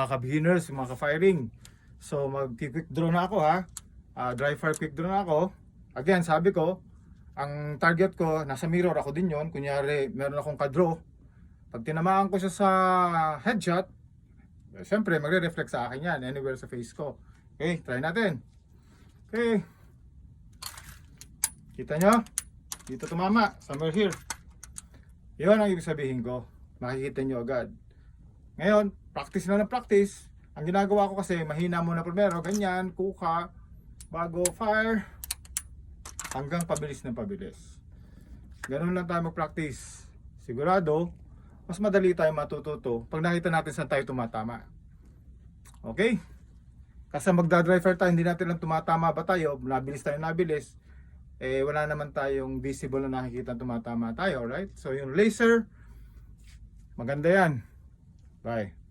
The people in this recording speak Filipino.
mga ka-beginners, yung mga ka-firing. So mag-quick draw na ako ha. Dry fire quick draw na ako. Again, sabi ko, ang target ko, nasa mirror ako din yon. Kunyari, meron akong ka-draw. Pag tinamaan ko siya sa headshot, siyempre magre-reflect sa akin yan, anywhere sa face ko. Okay, try natin. Okay. Kita nyo? Dito tumama, somewhere here. Yun ang ibig sabihin ko. Makikita nyo agad. Ngayon, practice na ng practice. Ang ginagawa ko kasi, mahina muna primero, ganyan, kuka, bago fire, hanggang pabilis ng pabilis. Ganun lang tayo mag-practice. Sigurado, mas madali tayo matututo pag nakita natin saan tayo tumatama. Okay? Kasi magdadry fire tayo, hindi natin lang tumatama ba tayo, nabilis tayo nabilis, eh wala naman tayong visible na nakikita tumatama tayo, right? So yung laser, maganda yan. Bye.